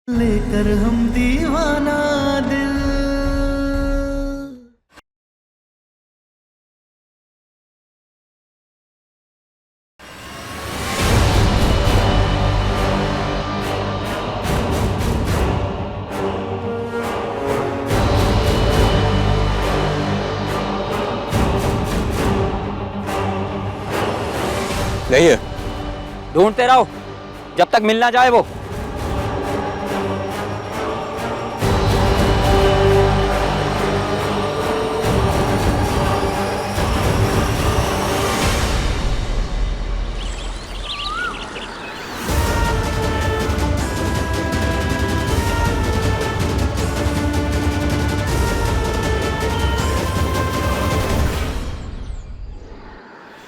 लेकर हम दीवाना दिल। नहीं है। ढूंढते रहो जब तक मिल ना जाए वो।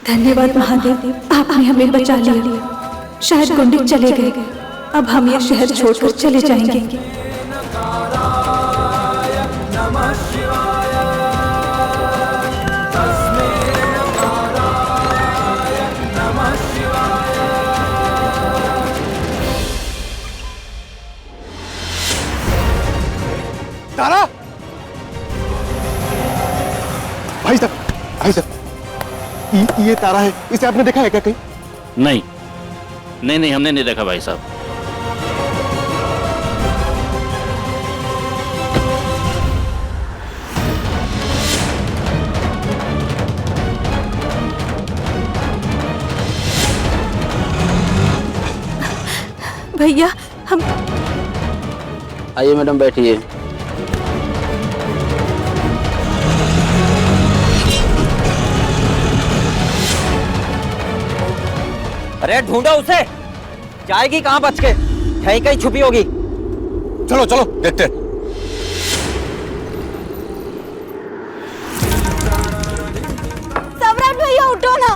धन्यवाद महादेव, आपने हमें बचा लिया। शायद गुंडे चले गए, अब हम ये शहर छोड़कर चले जाएंगे। तारा, भाई साहब, ये तारा है, इसे आपने देखा है क्या कहीं? नहीं नहीं नहीं, हमने नहीं देखा भाई साहब। भैया हम आइए मैडम, बैठिए। अरे ढूंढो उसे, जाएगी कहां बच के? कहीं कहीं छुपी होगी। चलो चलो देखते हैं। सम्राट भैया उठो ना,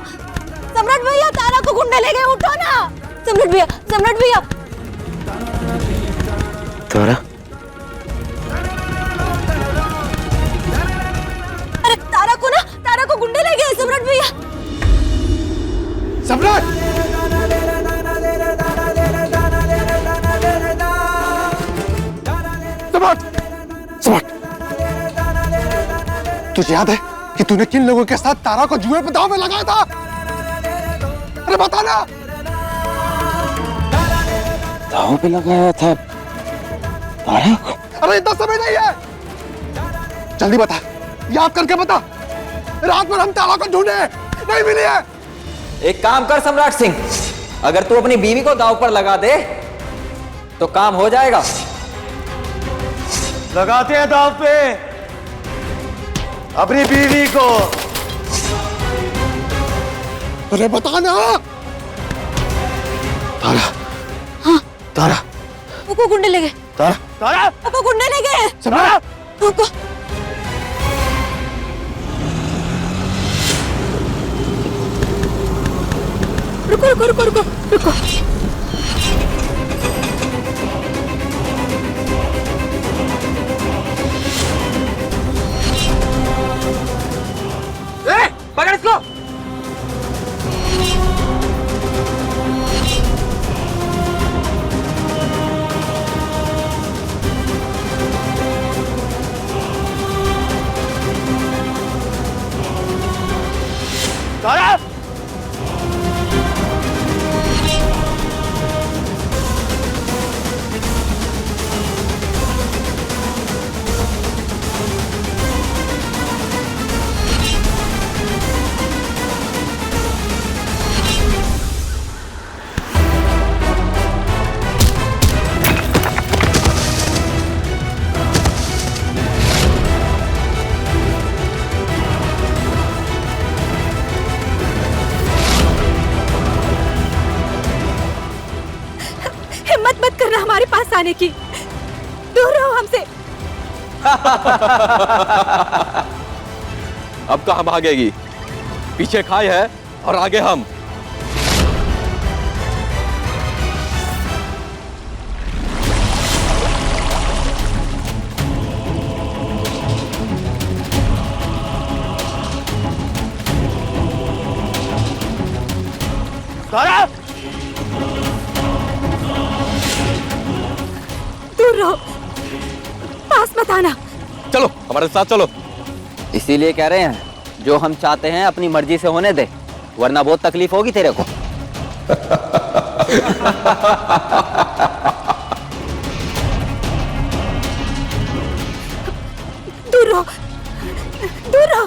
सम्राट भैया तारा को गुंडे ले गए, उठो ना। सम्राट भैया, सम्राट भैया। तारा, अरे तारा को गुंडे ले गए सम्राट भैया। सम्राट, सम्राट, तुझे याद है कि तूने किन लोगों के साथ तारा को जुए पे दांव में लगाया था? अरे बता ना। दांव पे लगाया था तारा को? अरे इतना समय नहीं है, जल्दी बता, याद करके बता। रात भर हम तारा को ढूंढे, नहीं मिली है। एक काम कर सम्राट सिंह, अगर तू अपनी बीवी को दांव पर लगा दे तो काम हो जाएगा। लगाते हैं दांव पे अपनी बीवी को। अरे बता ना। तारा, हाँ तारा, को गुंडे ले गए। तारा, तारा, को गुंडे ले गए। सम्राट, को रुको रुको रुको रुको रुको। पकड़ इसको। तारा, हिम्मत मत करना हमारे पास आने की, दूर रहो हमसे। अब कहां भागेगी? पीछे खाई है और आगे हम। तारा, दूर रहो, पास मत आना। चलो हमारे साथ चलो। इसीलिए कह रहे हैं जो हम चाहते हैं अपनी मर्जी से होने दे, वरना बहुत तकलीफ होगी तेरे को। दूर रहो, दूर रहो।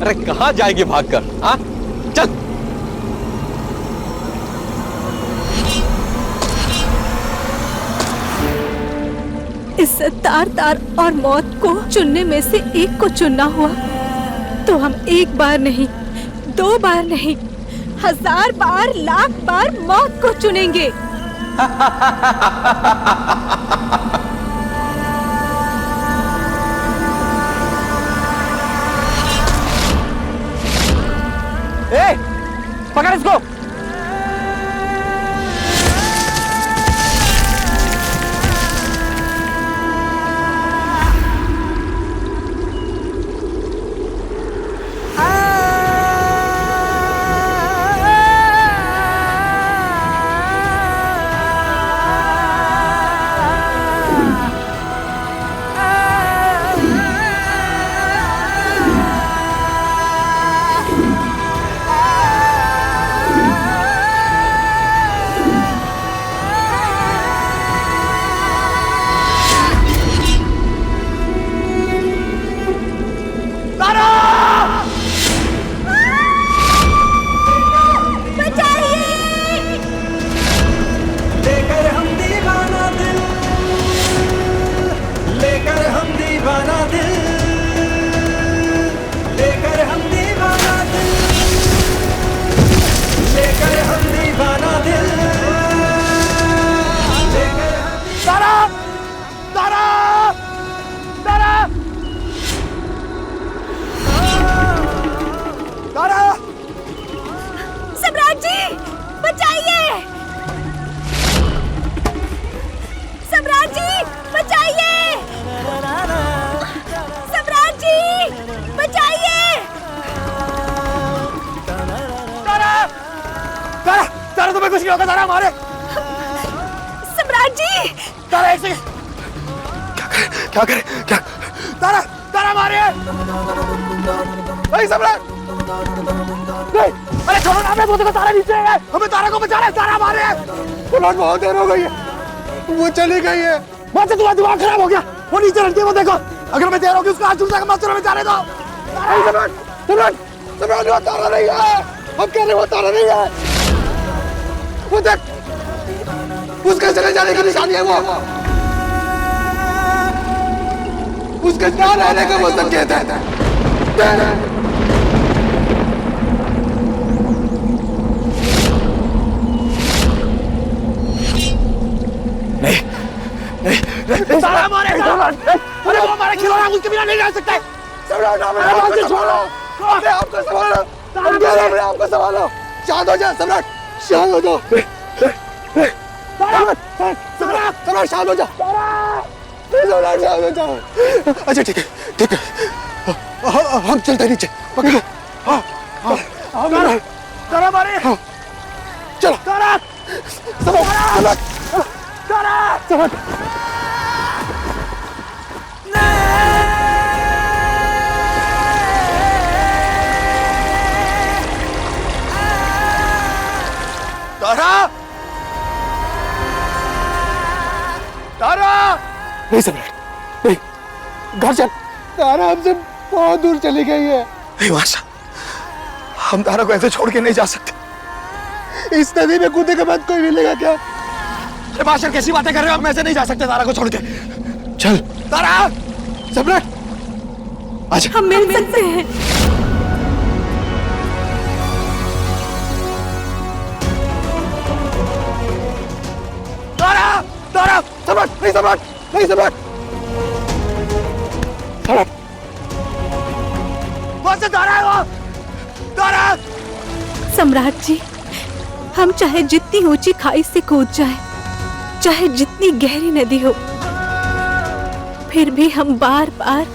अरे कहाँ जाएंगे भागकर? हाँ चल। इज्जत तार और मौत को चुनने में से एक को चुनना हुआ तो हम एक बार नहीं, 2 बार नहीं, 1000 बार, लाख बार मौत को चुनेंगे। ए, पकड़ इसको। तुम्हें कुछ नहीं होगा तारा, हमारे। सम्राट जी। तारा एक सेकंड, क्या करे क्या? तारा तारा मारे। नहीं सम्राट, नहीं, अरे छोड़ो ना, मैं तारा नीचे है, हमें तारा को बचाना है। तारा मारे। सम्राट बहुत देर हो गई है, वो चली गई है। बहुत से तुम्हारा दिमाग खराब हो गया, वो नीचे लड़की है, वो देखो। अगर मैं देर होगी उसका हाथ छूट जाएगा, मत चलो, हमें जाने दो। सम्राट सम्राट सम्राट, वो तारा नहीं है, हम कह रहे वो तारा नहीं है। वो देख, उसके चले जाने की निशानी है वो, उसके ना रहने का वो संकेत है। नहीं नहीं, तारा मारे, अरे वो हमारा खिलौना, उसके बिना नहीं रह सकते। सम्राट आपको संभालो, आपको संभालो, आपको संभालो। शांत हो जाओ सम्राट, शांत हो जाओ। सम्राट शांत हो जाओ, सम्राट शांत हो जाओ। अच्छा ठीक है ठीक है, हम चलते नीचे, पकड़ो। तारा मारे, चलो तारा, सम्राट सम्राट। तारा तारा, नहीं सम्राट नहीं, घर चल। तारा हमसे बहुत दूर चली गई है। नहीं माशा, हम तारा को ऐसे छोड़ के नहीं जा सकते। इस नदी में कूदने के बाद कोई मिलेगा क्या? अरे माशा कैसी बातें कर रहे हो, हम ऐसे नहीं जा सकते तारा को छोड़ के। चल तारा, सम्राट अच्छा, हम मिल सकते हैं। तारा तारा, सम्राट नहीं, सम्राट नहीं, सम्राट सम्राट, कौन सा तारा है वो? तारा। सम्राट जी, हम चाहे जितनी ऊंची खाई से कूद जाए चाहे जितनी गहरी नदी हो, फिर भी हम बार बार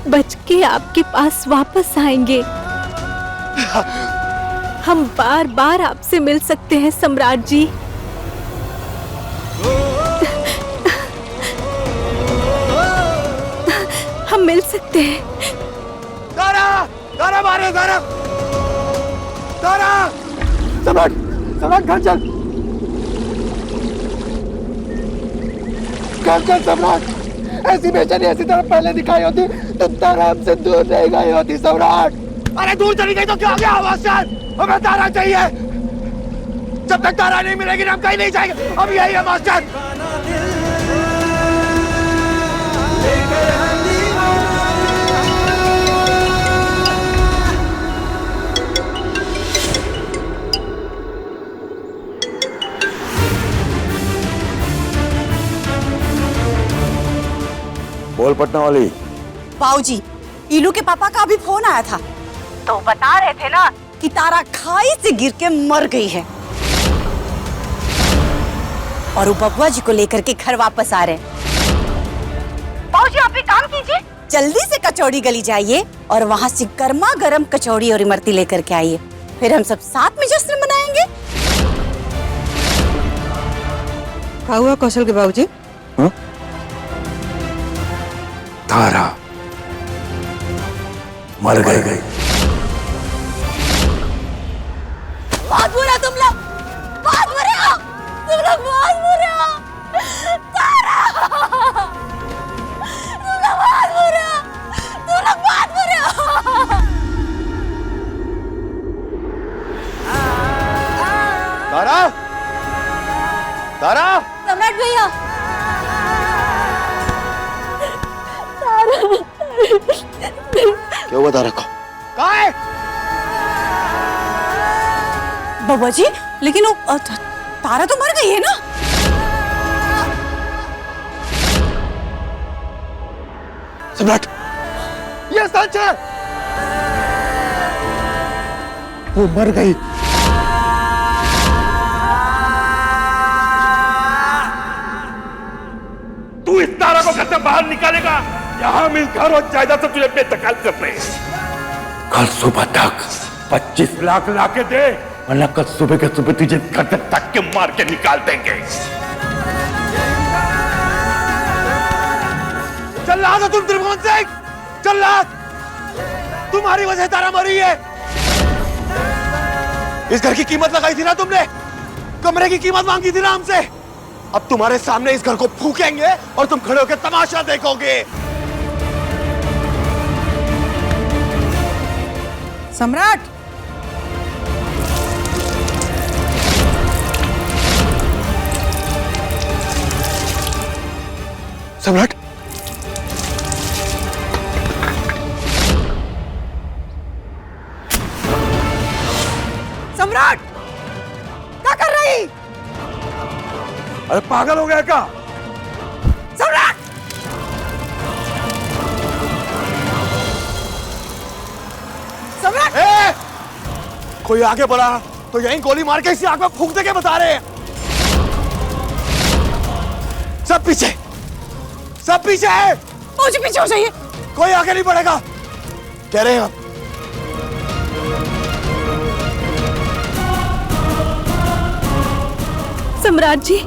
बच के आपके पास वापस आएंगे। हम बार बार आपसे मिल सकते हैं सम्राट जी। हम मिल सकते हैं। तारा, तारा मारे, तारा, तारा। सम्राट, सम्राट घर चल, घर चल सम्राट। ऐसी बेचैनी ऐसी तरह पहले दिखाई होती तो तारा हमसे दूर नहीं गई होती सम्राट। अरे दूर चली गई तो क्या हो गया? आवाज चल, हमें तारा चाहिए। जब तक तारा नहीं मिलेगी हम कहीं नहीं जाएंगे। अब यही है मास्टर। बोल पटना वाली। बाबूजी, इलू के पापा का अभी फोन आया था तो बता रहे थे ना कि तारा खाई से गिर के मर गई है और वो बबुआ जी को लेकर के घर वापस आ रहे हैं। बाबूजी, आप एक काम कीजिए, जल्दी से कचौड़ी गली जाइए और वहाँ से गर्मा गर्म कचौड़ी और इमरती लेकर के आइए, फिर हम सब साथ में जश्न मनाएंगे। क्या हुआ कौशल के बाबूजी? तारा मर गई। बहुत बुरा तुम लोग, बहुत बुरे हो तुम लोग, बहुत बुरे हो तारा, तुम लोग बहुत बुरे हो, तुम लोग बहुत बुरे हो। तारा, तारा, सम्राट भैया, क्या हुआ तारा को? कहाँ है? बबुआ जी, लेकिन वो तारा तो मर गई है ना? सम्राट, ये सच है, वो मर गई। तू इस तारा को घर से बाहर निकालेगा या हम इस घर और जायदाद से तुझे बेदखल करते हैं? कल सुबह तक 25 लाख ला के दे, वरना कल सुबह के सुबह तुझे घर से तक के मार के निकाल देंगे। चल रहा था तुम त्रिभुवन सिंह, चल रहा, तुम्हारी वजह तारा मरी है। इस घर की कीमत लगाई थी ना तुमने, कमरे की कीमत मांगी थी ना हमसे। अब तुम्हारे सामने इस घर को फूकेंगे और तुम खड़े होकर तमाशा देखोगे। सम्राट, सम्राट, सम्राट क्या कर रही? अरे पागल हो गया क्या? सम्राट, सम्राट, कोई आगे बढ़ा तो यहीं गोली मार के इसी आग में फूंक दे के बता रहे हैं। सब पीछे, सब पीछे है। मुझे पीछे हो जाइए। कोई आगे नहीं बढ़ेगा, कह रहे हैं हम। सम्राट जी,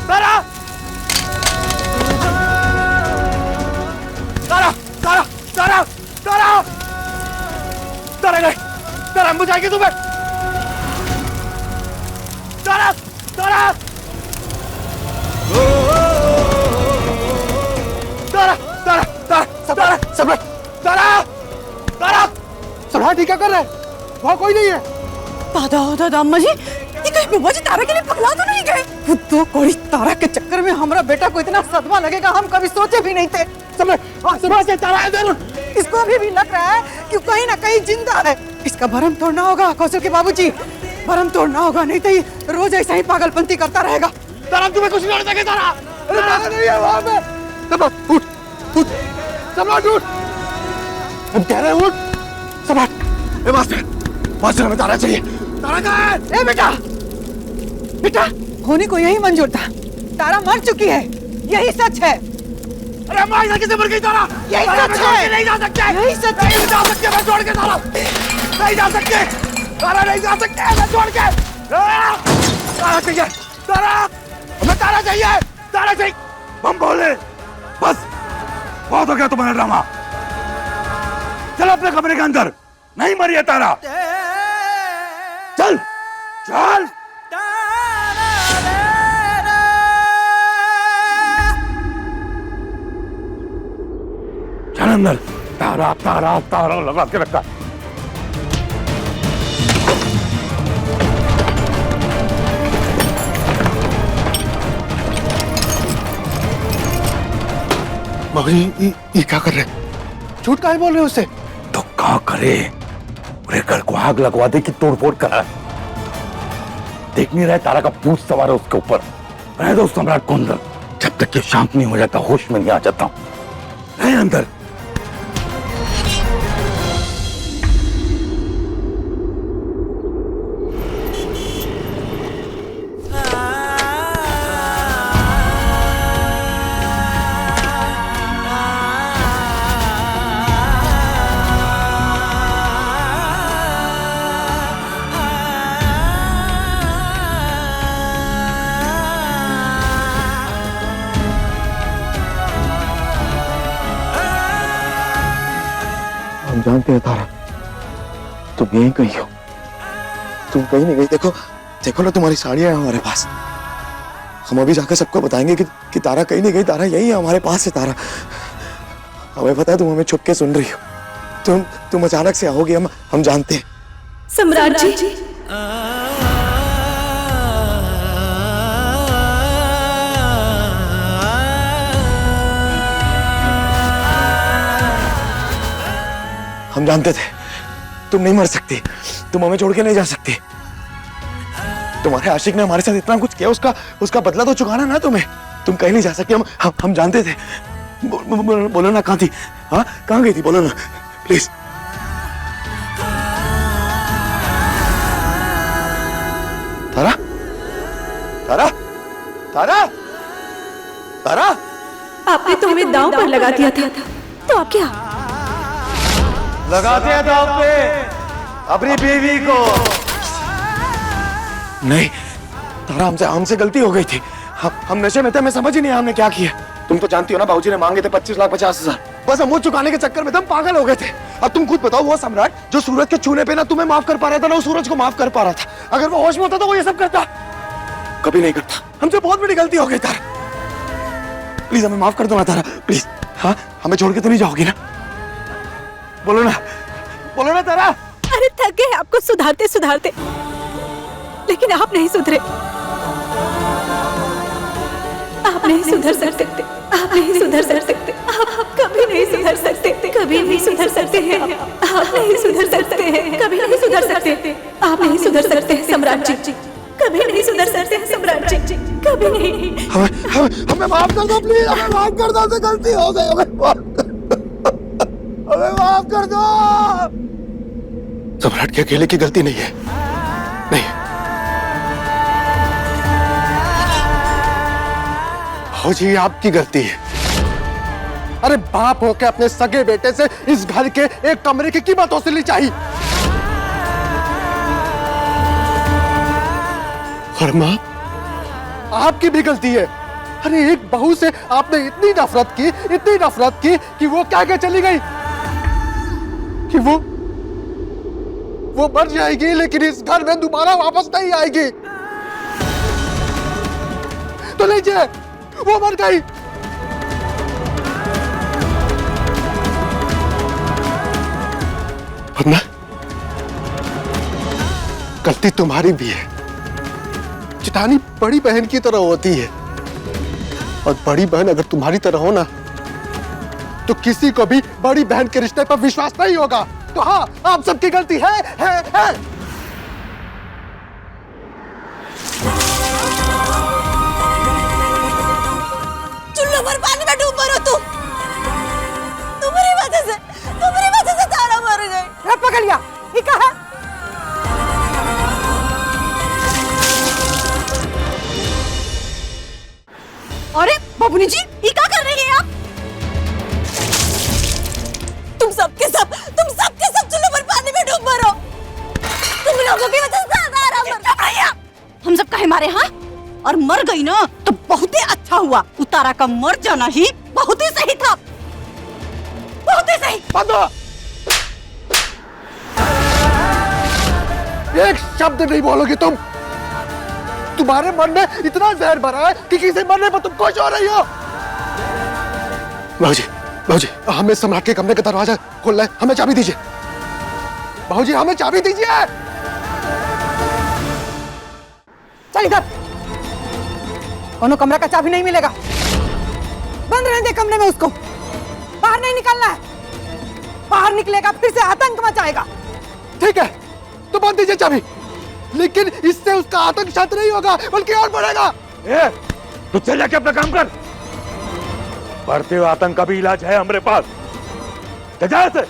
तारा, तारा, तारा, तारा, तारा, तारा नहीं, तारा हम बुझाएंगे तुम्हें। तारा, तारा, तारा, तारा, तारा, तारा, सम्राट, तारा, तारा, सम्राट क्या कर रहे हैं? वहाँ कोई नहीं है। दादा अम्मा जी, ये कहीं बुआ जी तारा के लिए पगला तो नहीं गए? वो दो कौड़ी तारा के चक्कर में हमारा बेटा को इतना सदमा लगेगा हम कभी सोचे भी नहीं थे। सम्राट से तारा है जरूर। इसको अभी भी लग रहा है कि कहीं ना कहीं जिंदा है। इसका भरम तोड़ना होगा कौशल के बाबूजी, भरम तोड़ना होगा, नहीं तो ये रोज ऐसा ही पागलपंती करता रहेगा। तारा तुम्हें कुछ नहीं होने देंगे। तारा, अरे तारा नहीं है वहाँ पे, सम्राट उठ उठ, सम्राट उठ, हम कह रहे हैं उठ। सम्राट, ए मास्टर, मास्टर हमें तारा चाहिए। तारा कहाँ है? ए बेटा, बेटा होने को यही मंजूर था। तारा मर चुकी है, यही सच है। अरे हमारी लड़की से मर गई तारा। यही तारा सच छोड़ के है। नहीं जा सकते। यही सच है। नहीं जा सकते, मैं छोड़ के तारा नहीं जा सकते। तारा नहीं जा सकते, मैं छोड़ के। तारा चाहिए, तारा, हमें तारा चाहिए, तारा चाहिए। हम बोले बस, बहुत हो गया तुम्हारा ड्रामा। चल अपने कमरे के अंदर, नहीं मरी है तारा। चल चल। चल अंदर। तारा तारा तारा लगा के रखा। बाबूजी, ये क्या कर रहे? झूठ काहे बोल रहे हो उससे? तो क्या करे? पूरे घर को आग लगवा दे कि तोड़फोड़ करा। देख नहीं रहे तारा का पूछ सवार है उसके ऊपर। रह दो सम्राट को अंदर, जब तक ये शांत नहीं हो जाता, होश में नहीं आ जाता। रहे अंदर। हम जानते हैं तारा, तुम यहीं कहीं हो। तुम कहीं नहीं गई। देखो देखो ना, तुम्हारी साड़ियां हैं हमारे पास। हम अभी जाकर सबको बताएंगे कि तारा कहीं नहीं गई, तारा यही है हमारे पास है। तारा, हमें पता है तुम हमें छुप के सुन रही हो। तुम अचानक से आओगी, हम जानते हैं। सम्राट जी, हम जानते थे तुम नहीं मर सकती, तुम हमें छोड़ के नहीं जा सकती। तुम्हारे आशिक ने हमारे साथ इतना कुछ किया, उसका बदला तो चुकाना ना तुम्हें। तुम कहीं नहीं जा सकती, हम जानते थे। बोलो ना, कहाँ थी? हाँ, कहाँ गई थी? बोलो ना प्लीज। तारा, तारा, तारा, तारा, आपने तो हमें दांव पर लगा दिया था, तो अब क्या? लगाते हैं दांव पे अपनी बीवी को। नहीं तारा, हमसे गलती हो गई थी। हम नशे में थे, हमें समझ ही नहीं आया हमने क्या किया। तुम तो जानती हो ना, बाबूजी ने मांगे थे 25,50,000। बस हम वो चुकाने के चक्कर में हम पागल हो गए थे। अब तुम खुद बताओ, वो सम्राट जो सूरज के छूने पे ना तुम्हें माफ कर पा रहा था, ना वो सूरज को माफ कर पा रहा था। अगर वो होश में होता तो वो ये सब करता? कभी नहीं करता। हमसे बहुत बड़ी गलती हो गई तारा, प्लीज हमें माफ कर दो ना तारा, प्लीज। हाँ, हमें छोड़ के तो नहीं जाओगी ना? बोलो ना तारा। अरे थक गए आपको सुधारते सुधारते, लेकिन आप नहीं सुधरे। आप नहीं सुधर सकते, आप नहीं सुधर सकते, आप कभी नहीं सुधर सकते, कभी नहीं सुधर सकते हैं। आप नहीं सुधर सकते हैं, कभी नहीं सुधर सकते। आप नहीं सुधर सकते हैं सम्राट जी, कभी नहीं सुधर सकते हैं सम्राट जी, कभी नहीं। हमें माफ कर दो प्लीज, हमें माफ कर दो, हमसे गलती हो गई, हमें माफ कर दो। सम्राट के अकेले की गलती नहीं है, नहीं। फौजी, आपकी गलती है। अरे बाप होके अपने सगे बेटे से इस घर के एक कमरे की कीमत वसूलनी चाहिए। और मां, आपकी भी गलती है। अरे एक बहू से आपने इतनी नफरत की कि वो क्या क्या चली गई, कि वो मर जाएगी, लेकिन इस घर में दोबारा वापस नहीं आएगी। तो लीजिए, वो मर गई। वरना गलती तुम्हारी भी है। चितानी बड़ी बहन की तरह होती है, और बड़ी बहन अगर तुम्हारी तरह हो ना, तो किसी को भी बड़ी बहन के रिश्ते पर विश्वास नहीं होगा। तो हाँ, आप सबकी गलती है। चुल्लू भर पानी में डूब डूब मरो तुम। तुम्हारी वजह से तारा मर गई। पकड़ लिया, ये कहा? अरे बाबूनी जी, ये क्या कर रही है आप? तुम सबके सब चुल्लू पर पानी में डूब मरो। तुम लोगों की वजह से तारा मर गई। हम सब काहे मारे? हाँ, और मर गई ना तो बहुत ही अच्छा हुआ। उतारा का मर जाना ही बहुत ही सही था, बहुत ही सही। बंद हो। एक शब्द नहीं बोलोगी तुम। तुम्हारे मन में इतना जहर भरा है कि किसी मरने पर तुम खुश हो रही हो। बाबूजी, हमें सम्राट के कमरे का दरवाजा खोलना है, हमें चाबी दीजिए। बाबूजी, हमें चाबी दीजिए। चल इधर। कोनो कमरा का चाबी नहीं मिलेगा। बंद रहने दे कमरे में उसको। बाहर नहीं निकलना है। बाहर निकलेगा फिर से आतंक मचाएगा। ठीक है, तो बंद दीजिए चाबी, लेकिन इससे उसका आतंक शांत नहीं होगा बल्कि और बढ़ेगा। तू चल जाके अपना काम कर। बढ़ते हुए आतंक का भी इलाज है हमारे पास। जा से।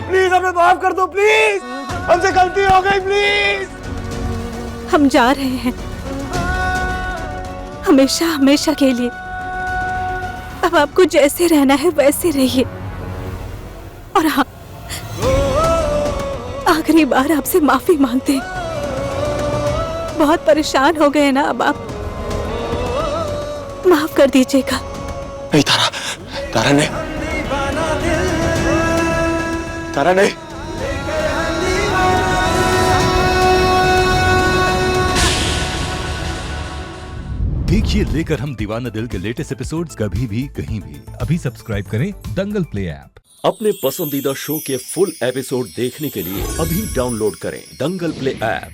प्लीज हमें माफ कर दो, प्लीज, हमसे गलती हो गई, प्लीज। हम जा रहे हैं हमेशा हमेशा के लिए। अब आपको जैसे रहना है वैसे रहिए। और हाँ, आखिरी बार आपसे माफी मांगते हैं। बहुत परेशान हो गए ना अब आप, माफ कर दीजिएगा। नहीं तारा नहीं। देखिए लेकर हम दीवाना दिल के लेटेस्ट एपिसोड्स कभी भी कहीं भी। अभी सब्सक्राइब करें दंगल प्ले ऐप। अपने पसंदीदा शो के फुल एपिसोड देखने के लिए अभी डाउनलोड करें दंगल प्ले ऐप।